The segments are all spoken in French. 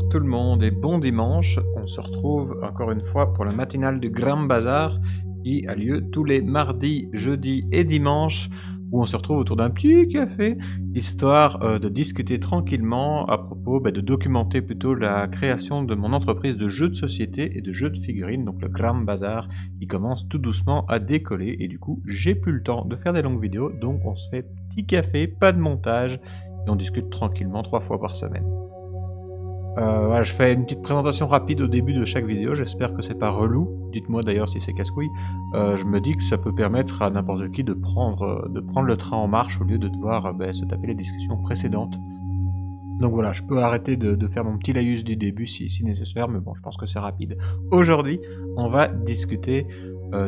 tout le monde et bon dimanche. On se retrouve encore une fois pour le matinal du Grand Bazar qui a lieu tous les mardis, jeudis et dimanches où on se retrouve autour d'un petit café histoire de discuter tranquillement à propos, de documenter plutôt la création de mon entreprise de jeux de société et de jeux de figurines, donc le Grand Bazar qui commence tout doucement à décoller et du coup j'ai plus le temps de faire des longues vidéos donc on se fait petit café, pas de montage et on discute tranquillement 3 fois par semaine. Voilà, je fais une petite présentation rapide au début de chaque vidéo, j'espère que c'est pas relou. Dites-moi d'ailleurs si c'est casse-couille. Je me dis que ça peut permettre à n'importe qui de prendre le train en marche au lieu de devoir, se taper les discussions précédentes. Donc voilà, je peux arrêter de faire mon petit laïus du début si nécessaire, mais bon, je pense que c'est rapide. Aujourd'hui, on va discuter,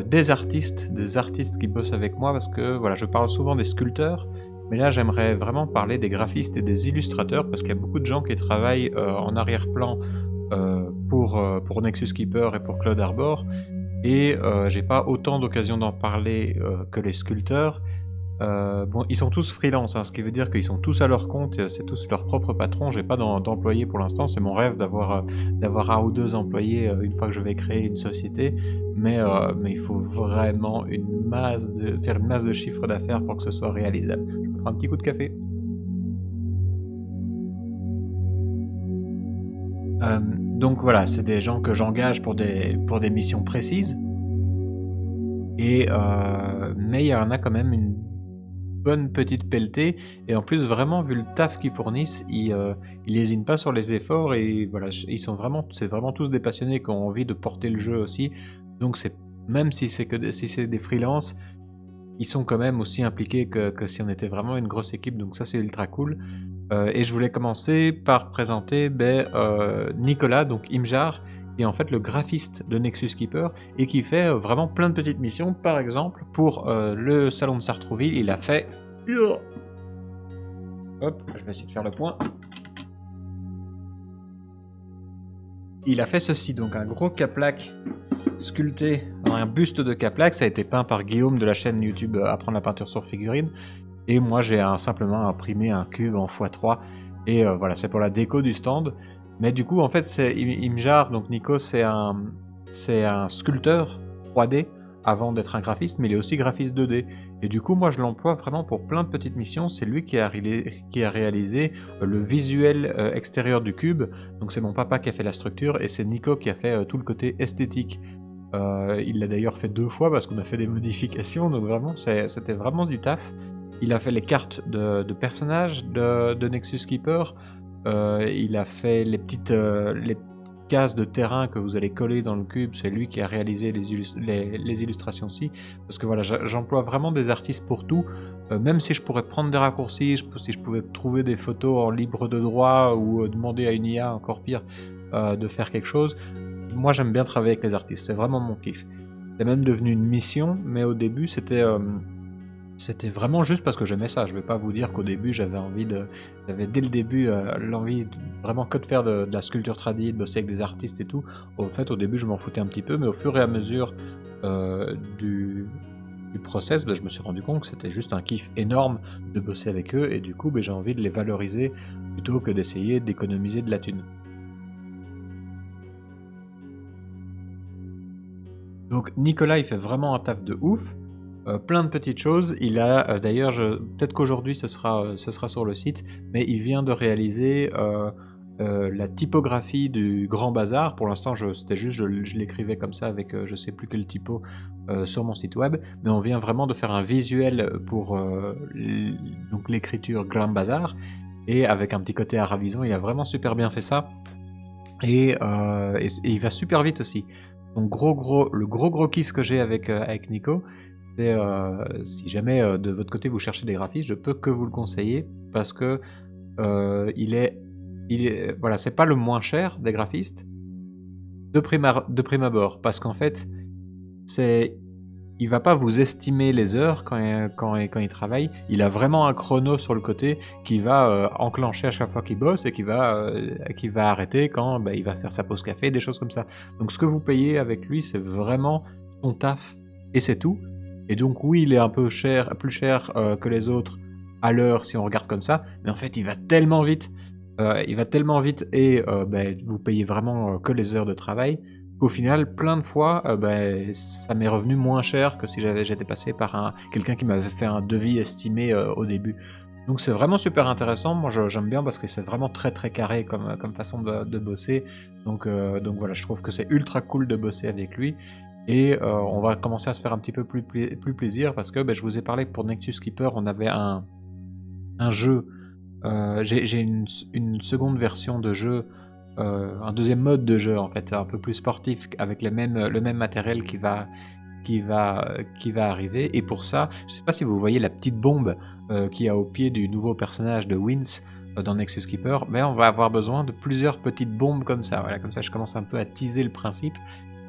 des artistes qui bossent avec moi parce que voilà, je parle souvent des sculpteurs, mais là j'aimerais vraiment parler des graphistes et des illustrateurs parce qu'il y a beaucoup de gens qui travaillent, en arrière-plan, pour Nexus Keeper et pour Cloud Arbor et j'ai pas autant d'occasion d'en parler, que les sculpteurs. Bon, ils sont tous freelance, hein, ce qui veut dire qu'ils sont tous à leur compte, c'est tous leurs propres patrons. J'ai pas d'employés pour l'instant, c'est mon rêve d'avoir 1 ou 2 employés, une fois que je vais créer une société, mais il faut vraiment faire une masse de chiffre d'affaires pour que ce soit réalisable. Je me prends un petit coup de café. Donc voilà, c'est des gens que j'engage pour des missions précises et mais il y en a quand même une bonne petite pelletée et en plus vraiment vu le taf qu'ils fournissent, ils lésinent pas sur les efforts et voilà, c'est vraiment tous des passionnés qui ont envie de porter le jeu aussi. Donc c'est même si c'est des freelances, ils sont quand même aussi impliqués que si on était vraiment une grosse équipe, donc ça c'est ultra cool. Et je voulais commencer par présenter, Nicolas, donc Imjar, qui est en fait le graphiste de Nexus Keeper et qui fait, vraiment plein de petites missions. Par exemple, pour, le salon de Sartrouville, il a fait hop, je vais essayer de faire le point. Il a fait ceci, donc un gros Caplac sculpté, un buste de Caplac, ça a été peint par Guillaume de la chaîne YouTube, Apprendre la peinture sur figurine. Et moi j'ai simplement imprimé un cube en x3 et voilà, c'est pour la déco du stand. Mais du coup en fait c'est Imjar, donc Nico c'est un sculpteur 3D avant d'être un graphiste, mais il est aussi graphiste 2D. Et du coup moi je l'emploie vraiment pour plein de petites missions, c'est lui qui a réalisé le visuel extérieur du cube, donc c'est mon papa qui a fait la structure et c'est Nico qui a fait tout le côté esthétique. Il l'a d'ailleurs fait 2 fois parce qu'on a fait des modifications, donc vraiment c'était vraiment du taf. Il a fait les cartes de personnages de Nexus Keeper, il a fait les petites cases de terrain que vous allez coller dans le cube, c'est lui qui a réalisé les illustrations aussi. Parce que voilà, j'emploie vraiment des artistes pour tout, même si je pourrais prendre des raccourcis, si je pouvais trouver des photos en libre de droit ou demander à une IA, encore pire, de faire quelque chose, moi j'aime bien travailler avec les artistes, c'est vraiment mon kiff. C'est même devenu une mission, mais au début c'était vraiment juste parce que j'aimais ça. Je vais pas vous dire qu'au début j'avais dès le début l'envie vraiment que de faire de la sculpture tradi, de bosser avec des artistes et tout. Au fait, au début je m'en foutais un petit peu, mais au fur et à mesure du process, je me suis rendu compte que c'était juste un kiff énorme de bosser avec eux et du coup j'ai envie de les valoriser plutôt que d'essayer d'économiser de la thune. Donc Nicolas, il fait vraiment un taf de ouf, plein de petites choses. Il a, d'ailleurs, peut-être qu'aujourd'hui ce sera sur le site, mais il vient de réaliser, la typographie du Grand Bazar. Pour l'instant, c'était juste je l'écrivais comme ça avec, je sais plus quel typo, sur mon site web, mais on vient vraiment de faire un visuel pour, donc l'écriture Grand Bazar et avec un petit côté arabisant. Il a vraiment super bien fait ça et il va super vite aussi. Donc le gros kiff que j'ai avec Nico, c'est si jamais de votre côté vous cherchez des graphistes, je peux que vous le conseiller parce que voilà, c'est pas le moins cher des graphistes de prime abord, parce qu'en fait, c'est il va pas vous estimer les heures quand il travaille. Il a vraiment un chrono sur le côté qui va enclencher à chaque fois qu'il bosse et qui va arrêter quand il va faire sa pause café, des choses comme ça. Donc ce que vous payez avec lui, c'est vraiment son taf et c'est tout. Et donc oui, il est un peu plus cher que les autres à l'heure si on regarde comme ça, mais en fait il va tellement vite. il va tellement vite et vous payez vraiment, que les heures de travail, qu'au final, plein de fois, ça m'est revenu moins cher que si j'étais passé par quelqu'un qui m'avait fait un devis estimé, au début. Donc c'est vraiment super intéressant. Moi, j'aime bien parce que c'est vraiment très, très carré comme façon de bosser. Donc voilà, je trouve que c'est ultra cool de bosser avec lui et on va commencer à se faire un petit peu plus plaisir parce que, je vous ai parlé que pour Nexus Keeper, on avait un jeu. J'ai une seconde version de jeu, un deuxième mode de jeu en fait, un peu plus sportif avec le même matériel qui va arriver et pour ça, je sais pas si vous voyez la petite bombe, qu'il y a au pied du nouveau personnage de Wince, dans Nexus Keeper, mais on va avoir besoin de plusieurs petites bombes comme ça, voilà, comme ça je commence un peu à teaser le principe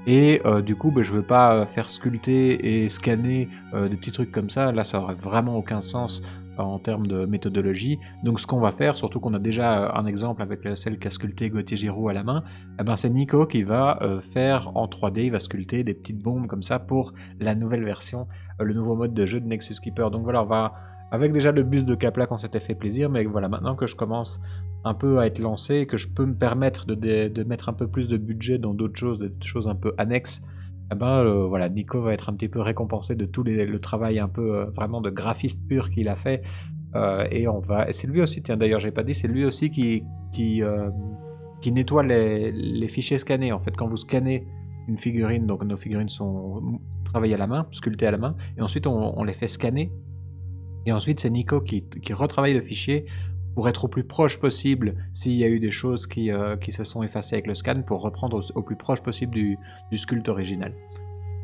et du coup, je veux pas, faire sculpter et scanner, des petits trucs comme ça. Là, ça aurait vraiment aucun sens en termes de méthodologie. Donc ce qu'on va faire, surtout qu'on a déjà, un exemple avec, celle qu'a sculpté Gauthier Giroux à la main, c'est Nico qui va, faire en 3D, il va sculpter des petites bombes comme ça pour la nouvelle version, le nouveau mode de jeu de Nexus Keeper. Donc voilà, on va avec déjà le buste de Kapla qu'on s'était fait plaisir, mais voilà, maintenant que je commence un peu à être lancé et que je peux me permettre de mettre un peu plus de budget dans d'autres choses, des choses un peu annexes, voilà, Nico va être un petit peu récompensé de le travail un peu vraiment de graphiste pur qu'il a fait. Et c'est lui aussi, tiens d'ailleurs j'ai pas dit, c'est lui aussi qui nettoie les fichiers scannés. En fait, quand vous scannez une figurine, donc nos figurines sont travaillées à la main, sculptées à la main, et ensuite on les fait scanner. Et ensuite, c'est Nico qui retravaille le fichier pour être au plus proche possible s'il y a eu des choses qui se sont effacées avec le scan pour reprendre au plus proche possible du sculpte original.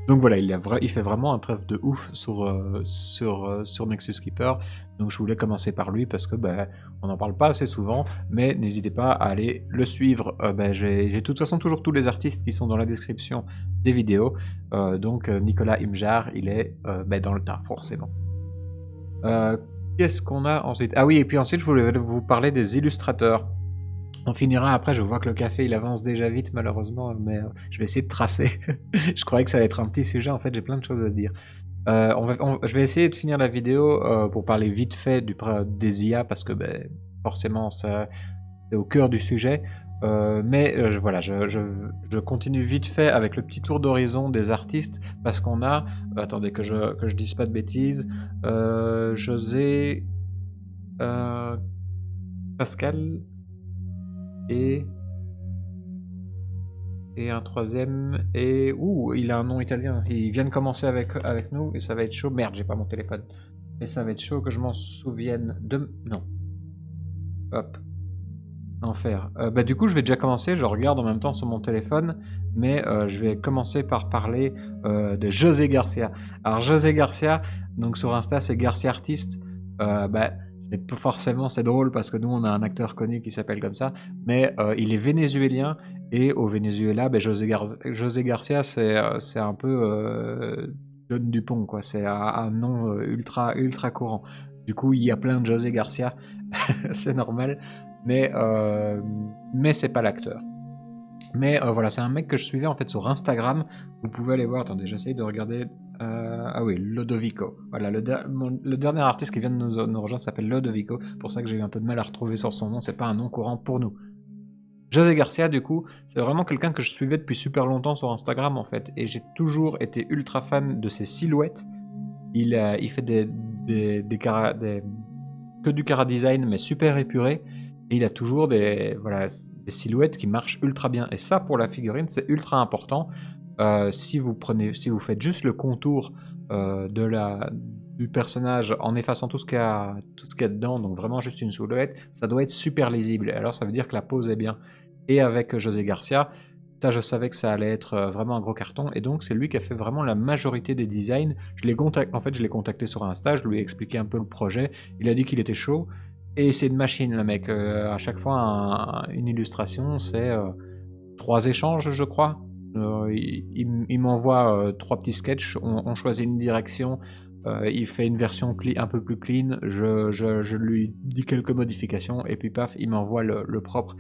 Donc voilà, il fait vraiment un travail de ouf sur Nexus Keeper. Donc je voulais commencer par lui parce que on n'en parle pas assez souvent, mais n'hésitez pas à aller le suivre. J'ai de toute façon toujours tous les artistes qui sont dans la description des vidéos. Donc Nicolas Imjar, il est dans le tas forcément. Euh, Qu'est-ce qu'on a ensuite? Ah oui, et puis ensuite, je voulais vous parler des illustrateurs. On finira après, je vois que le café il avance déjà vite malheureusement, mais je vais essayer de tracer. Je croyais que ça allait être un petit sujet, en fait j'ai plein de choses à dire. Je vais essayer de finir la vidéo pour parler vite fait des IA parce que forcément c'est au cœur du sujet. Voilà, je continue vite fait avec le petit tour d'horizon des artistes parce qu'on a, attendez que je dise pas de bêtises, José, euh, Pascal et un troisième et il a un nom italien. Il vient de commencer avec nous et ça va être chaud. Merde, j'ai pas mon téléphone. Et ça va être chaud que je m'en souvienne de. Non. Hop. Enfer. Du coup, je vais déjà commencer. Je regarde en même temps sur mon téléphone, mais je vais commencer par parler de José Garcia. Alors José Garcia, donc sur Insta, c'est Garcia Artiste. C'est drôle parce que nous, on a un acteur connu qui s'appelle comme ça, mais il est vénézuélien et au Venezuela, José Garcia, c'est un peu John Dupont, quoi. C'est un nom ultra courant. Du coup, il y a plein de José Garcia, c'est normal. Mais c'est pas l'acteur. Mais voilà, c'est un mec que je suivais en fait sur Instagram. Vous pouvez aller voir. Attendez, j'essaye de regarder. Ah oui, Lodovico. Voilà, le dernier artiste qui vient de nous rejoindre s'appelle Lodovico. Pour ça que j'ai eu un peu de mal à retrouver sur son nom. C'est pas un nom courant pour nous. José Garcia, du coup, c'est vraiment quelqu'un que je suivais depuis super longtemps sur Instagram en fait. Et j'ai toujours été ultra fan de ses silhouettes. Il fait que du cara design, mais super épuré. Et il a toujours des silhouettes qui marchent ultra bien. Et ça, pour la figurine, c'est ultra important. Si vous faites juste le contour du personnage en effaçant tout ce qu'il y a dedans, donc vraiment juste une silhouette, ça doit être super lisible. Alors ça veut dire que la pose est bien. Et avec José Garcia, ça je savais que ça allait être vraiment un gros carton. Et donc c'est lui qui a fait vraiment la majorité des designs. Je l'ai contacté sur Insta, je lui ai expliqué un peu le projet. Il a dit qu'il était chaud. Et c'est une machine, le mec. À chaque fois, une illustration, c'est 3 échanges, je crois. Il m'envoie 3 petits sketchs, on choisit une direction, il fait une version un peu plus clean, je lui dis quelques modifications, et puis paf, il m'envoie le propre.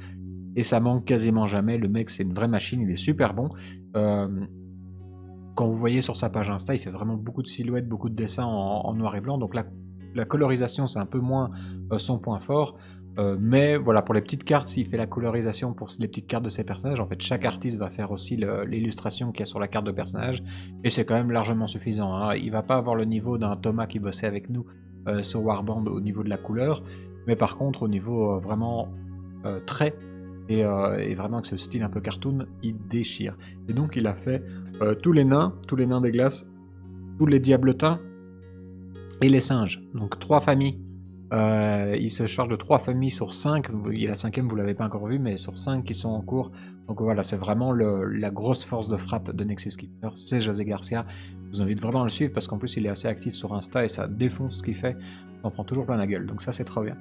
Et ça manque quasiment jamais. Le mec, c'est une vraie machine, il est super bon. Quand vous voyez sur sa page Insta, il fait vraiment beaucoup de silhouettes, beaucoup de dessins en noir et blanc. Donc la colorisation, c'est un peu moins son point fort. Mais voilà, pour les petites cartes, s'il fait la colorisation pour les petites cartes de ses personnages, en fait, chaque artiste va faire aussi l'illustration qu'il y a sur la carte de personnage, et c'est quand même largement suffisant, hein. Il va pas avoir le niveau d'un Thomas qui bossait avec nous sur Warband au niveau de la couleur, mais par contre, au niveau vraiment trait, et vraiment avec ce style un peu cartoon, il déchire. Et donc, il a fait tous les nains des glaces, tous les diabletins, et les singes. Donc 3 familles. Il se charge de 3 familles sur 5. Et la 5e, vous l'avez pas encore vu, mais sur 5 qui sont en cours. Donc voilà, c'est vraiment la grosse force de frappe de Nexus Keeper. C'est José Garcia. Je vous invite vraiment à le suivre parce qu'en plus, il est assez actif sur Insta et ça défonce ce qu'il fait. On prend toujours plein la gueule. Donc ça, c'est trop bien.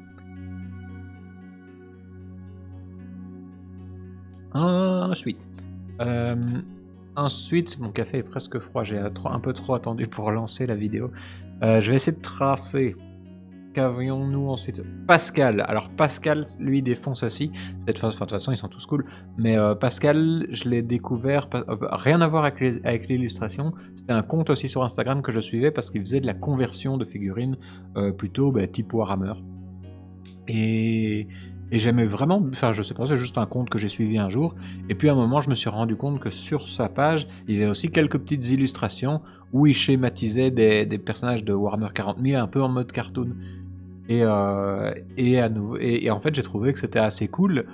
Ensuite, mon café est presque froid. J'ai un peu trop attendu pour lancer la vidéo. Je vais essayer de tracer. Qu'avions-nous ensuite? Pascal. Alors Pascal, lui, défonce aussi. De toute façon, ils sont tous cool. Mais Pascal, je l'ai découvert... rien à voir avec l'illustration. C'était un compte aussi sur Instagram que je suivais parce qu'il faisait de la conversion de figurines plutôt type Warhammer. Et j'aimais vraiment, enfin je sais pas, c'est juste un compte que j'ai suivi un jour, et puis à un moment je me suis rendu compte que sur sa page, il y avait aussi quelques petites illustrations où il schématisait des personnages de Warhammer 40 000 un peu en mode cartoon. Et en fait j'ai trouvé que c'était assez cool,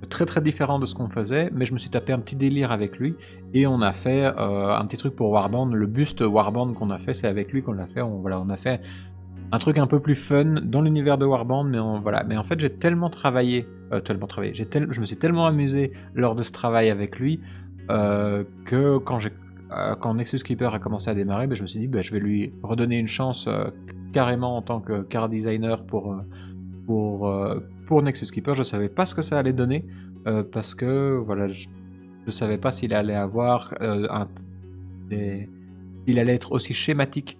très très différent de ce qu'on faisait, mais je me suis tapé un petit délire avec lui, et on a fait un petit truc pour Warband. Le buste Warband qu'on a fait, c'est avec lui qu'on l'a fait, on a fait un truc un peu plus fun dans l'univers de Warband, mais voilà. Mais en fait, j'ai tellement travaillé, je me suis tellement amusé lors de ce travail avec lui que quand Nexus Keeper a commencé à démarrer, je me suis dit, je vais lui redonner une chance carrément en tant que car designer pour Nexus Keeper. Je savais pas ce que ça allait donner parce que voilà, je savais pas s'il allait avoir il allait être aussi schématique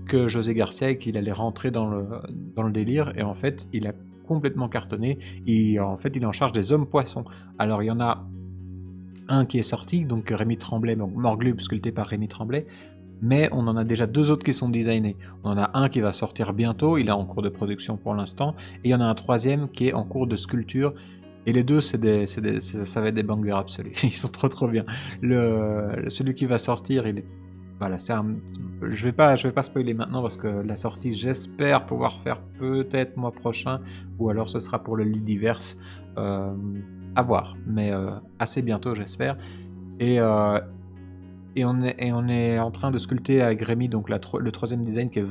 que José Garcia et qu'il allait rentrer dans le délire, et en fait il a complètement cartonné, et en fait il est en charge des hommes poissons. Alors il y en a un qui est sorti, donc Rémi Tremblay, donc Morglub sculpté par Rémi Tremblay, mais on en a déjà 2 autres qui sont designés. On en a un qui va sortir bientôt, il est en cours de production pour l'instant, et il y en a un 3e qui est en cours de sculpture, et les deux ça va être des bangers absolus. Ils sont trop bien. Celui qui va sortir, il est... Voilà, je vais pas spoiler maintenant parce que la sortie, j'espère pouvoir faire peut-être mois prochain, ou alors ce sera pour le Ludiverse, à voir, mais assez bientôt j'espère. Et on est en train de sculpter avec Rémi donc le 3e design qui a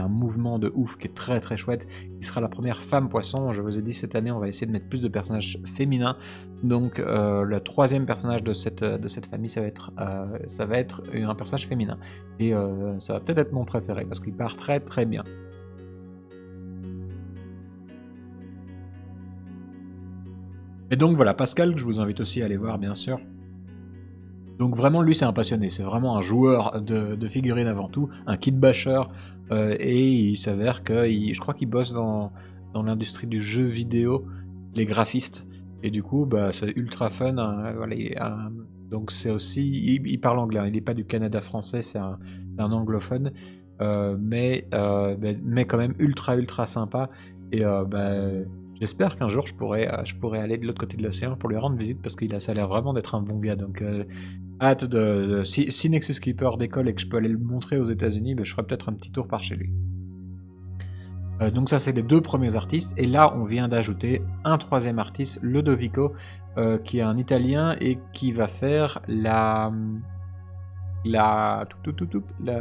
un mouvement de ouf, qui est très très chouette, qui sera la première femme poisson. Je vous ai dit, cette année on va essayer de mettre plus de personnages féminins, donc le 3e personnage de cette famille, ça va être un personnage féminin, et ça va peut-être être mon préféré parce qu'il part très très bien. Et donc voilà, Pascal, je vous invite aussi à aller voir bien sûr. Donc vraiment, lui, c'est un passionné, c'est vraiment un joueur de figurines avant tout, un kit basher, et il s'avère je crois qu'il bosse dans l'industrie du jeu vidéo, les graphistes, et du coup, c'est ultra fun, hein, voilà, donc c'est aussi, il parle anglais, hein, il n'est pas du Canada français, c'est un anglophone, mais quand même ultra sympa, et j'espère qu'un jour je pourrais aller de l'autre côté de l'océan pour lui rendre visite, parce ça a l'air vraiment d'être un bon gars, donc hâte si Nexus Keeper décolle et que je peux aller le montrer aux États-Unis, je ferai peut-être un petit tour par chez lui. Donc ça, c'est les 2 premiers artistes, et là on vient d'ajouter un 3e artiste, Ludovico, qui est un Italien et qui va faire la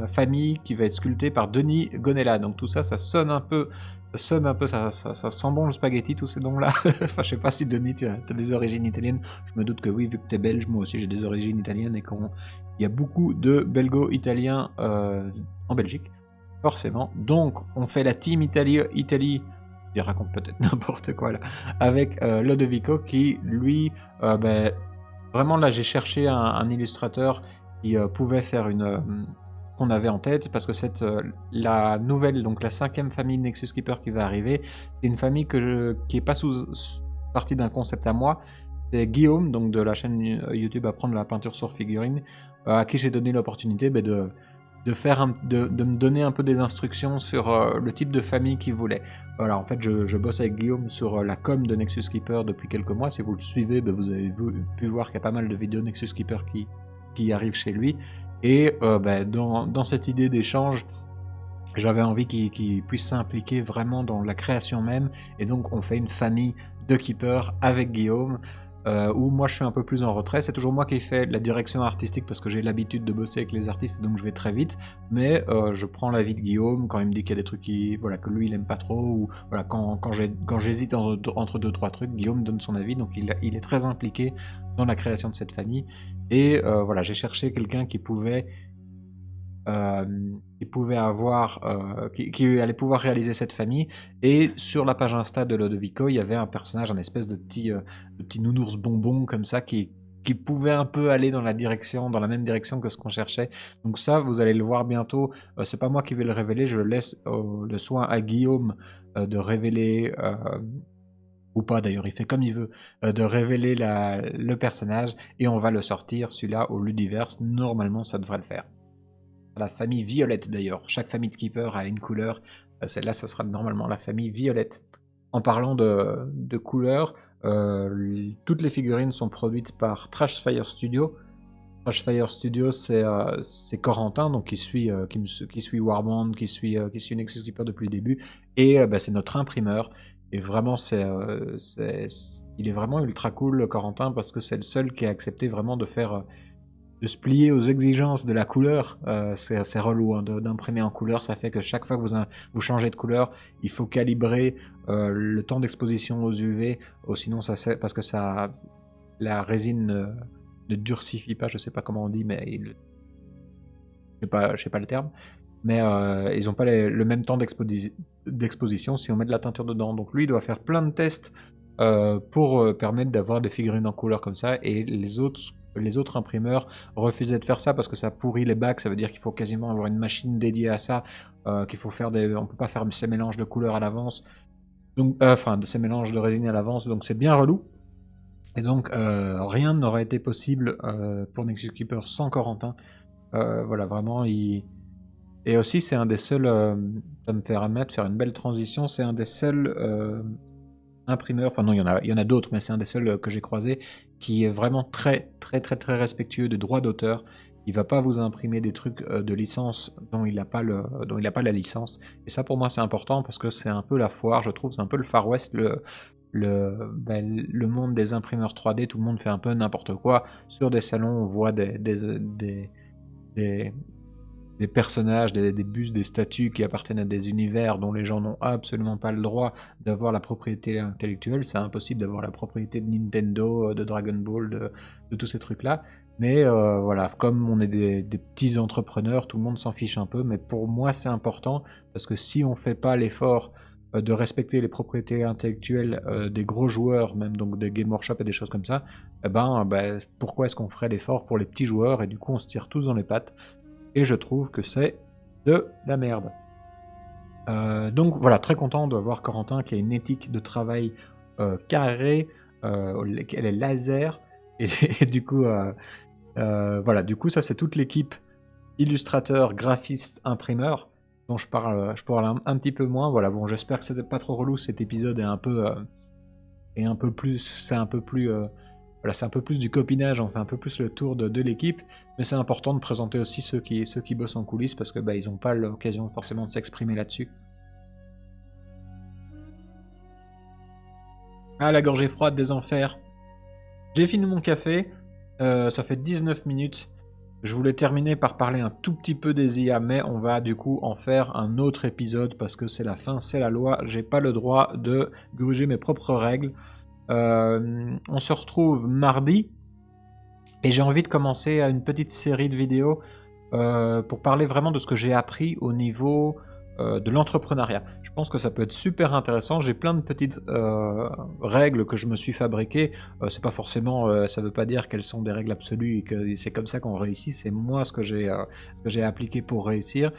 famille qui va être sculptée par Denis Gonella. Donc tout ça, ça sonne un peu, ça sent bon le spaghetti, tous ces noms-là. Enfin, je sais pas si Denis, tu as des origines italiennes. Je me doute que oui, vu que tu es belge, moi aussi j'ai des origines italiennes, et il y a beaucoup de belgo-italiens en Belgique, forcément. Donc, on fait la team Italie, je raconte peut-être n'importe quoi là, avec Ludovico qui, lui, vraiment là, j'ai cherché un illustrateur qui pouvait faire qu'on avait en tête, parce que la nouvelle, donc la 5e famille de Nexus Keeper qui va arriver, c'est une famille qui est pas partie d'un concept à moi. C'est Guillaume, donc de la chaîne YouTube Apprendre la peinture sur figurine, à qui j'ai donné l'opportunité de de me donner un peu des instructions sur le type de famille qu'il voulait. Voilà, en fait, je bosse avec Guillaume sur la com de Nexus Keeper depuis quelques mois. Si vous le suivez, vous avez pu voir qu'il y a pas mal de vidéos Nexus Keeper qui arrivent chez lui. Et dans cette idée d'échange, j'avais envie qu'il puisse s'impliquer vraiment dans la création même. Et donc, on fait une famille de Keeper avec Guillaume. Où moi je suis un peu plus en retrait, c'est toujours moi qui fais la direction artistique parce que j'ai l'habitude de bosser avec les artistes et donc je vais très vite, mais je prends l'avis de Guillaume quand il me dit qu'il y a des trucs que lui il aime pas trop, ou voilà, quand j'hésite entre deux trois trucs, Guillaume donne son avis, donc il est très impliqué dans la création de cette famille, et voilà, j'ai cherché quelqu'un qui allait pouvoir réaliser cette famille. Et sur la page Insta de Lodovico, il y avait un personnage, un espèce de petit nounours bonbon comme ça qui pouvait un peu aller dans la même direction que ce qu'on cherchait. Donc ça, vous allez le voir bientôt. C'est pas moi qui vais le révéler, je laisse le soin à Guillaume de révéler, ou pas d'ailleurs, il fait comme il veut, de révéler le personnage, et on va le sortir, celui-là, au Ludiverse. Normalement, ça devrait le faire. La famille violette d'ailleurs. Chaque famille de Keeper a une couleur. Celle-là, ça sera normalement la famille violette. En parlant de couleurs, toutes les figurines sont produites par Trashfire Studio. Trashfire Studio, c'est Corentin, donc qui suit Warband, qui suit Nexus Keeper depuis le début, et c'est notre imprimeur. Et vraiment, il est vraiment ultra cool, Corentin, parce que c'est le seul qui a accepté vraiment de se plier aux exigences de la couleur. C'est assez relou hein, d'imprimer en couleur. Ça fait que chaque fois que vous changez de couleur, il faut calibrer le temps d'exposition aux UV, sinon parce que la résine ne durcifie pas, je sais pas comment on dit, mais je sais pas le terme, mais ils n'ont pas le même temps d'exposition si on met de la teinture dedans. Donc lui, il doit faire plein de tests pour permettre d'avoir des figurines en couleur comme ça, et les autres imprimeurs refusaient de faire ça parce que ça pourrit les bacs. Ça veut dire qu'il faut quasiment avoir une machine dédiée à ça, qu'il faut faire on peut pas faire ces mélanges de couleurs à l'avance, donc ces mélanges de résine à l'avance, donc c'est bien relou. Et donc rien n'aurait été possible pour Nexus Keeper sans Corentin. Voilà, vraiment, et aussi c'est un des seuls, ça me fait faire une belle transition, c'est un des seuls imprimeur, enfin non, il y en a d'autres, mais c'est un des seuls que j'ai croisé qui est vraiment très très très très respectueux des droits d'auteur. Il va pas vous imprimer des trucs de licence dont il n'a pas la licence. Et ça pour moi c'est important parce que c'est un peu la foire, je trouve, c'est un peu le Far West, le monde des imprimeurs 3D. Tout le monde fait un peu n'importe quoi. Sur des salons, on voit des personnages, des bustes, des statues qui appartiennent à des univers dont les gens n'ont absolument pas le droit d'avoir la propriété intellectuelle. C'est impossible d'avoir la propriété de Nintendo, de Dragon Ball, de tous ces trucs-là. Mais voilà, comme on est des petits entrepreneurs, tout le monde s'en fiche un peu, mais pour moi c'est important, parce que si on fait pas l'effort de respecter les propriétés intellectuelles des gros joueurs, même donc des Game Workshop et des choses comme ça, pourquoi est-ce qu'on ferait l'effort pour les petits joueurs? Et du coup on se tire tous dans les pattes. Et je trouve que c'est de la merde. Donc voilà, très content de voir Corentin qui a une éthique de travail carrée, elle est laser, et du coup, voilà, du coup ça c'est toute l'équipe illustrateur, graphiste, imprimeur, dont je parle un petit peu moins. Voilà, bon, j'espère que c'était pas trop relou, cet épisode est un peu plus, c'est un peu plus... Voilà, c'est un peu plus du copinage, on fait un peu plus le tour de l'équipe, mais c'est important de présenter aussi ceux qui bossent en coulisses, parce que ils n'ont pas l'occasion forcément de s'exprimer là-dessus. Ah, la gorgée froide des enfers. J'ai fini mon café, ça fait 19 minutes. Je voulais terminer par parler un tout petit peu des IA, mais on va du coup en faire un autre épisode, parce que c'est la fin, c'est la loi, j'ai pas le droit de gruger mes propres règles. On se retrouve mardi, et j'ai envie de commencer une petite série de vidéos pour parler vraiment de ce que j'ai appris au niveau de l'entrepreneuriat. Je pense que ça peut être super intéressant. J'ai plein de petites règles que je me suis fabriquées. C'est pas forcément, ça veut pas dire qu'elles sont des règles absolues et que c'est comme ça qu'on réussit. C'est moi ce que j'ai appliqué pour réussir.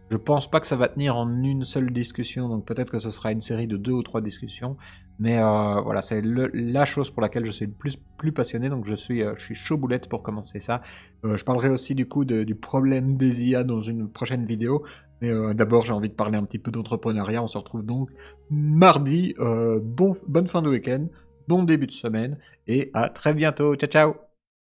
Je pense pas que ça va tenir en une seule discussion, donc peut-être que ce sera une série de 2 ou 3 discussions. Mais voilà, c'est la chose pour laquelle je suis le plus passionné, donc je suis chaud boulette pour commencer ça. Je parlerai aussi du coup du problème des IA dans une prochaine vidéo. Mais d'abord, j'ai envie de parler un petit peu d'entrepreneuriat. On se retrouve donc mardi. Bonne fin de week-end, bon début de semaine, et à très bientôt. Ciao, ciao!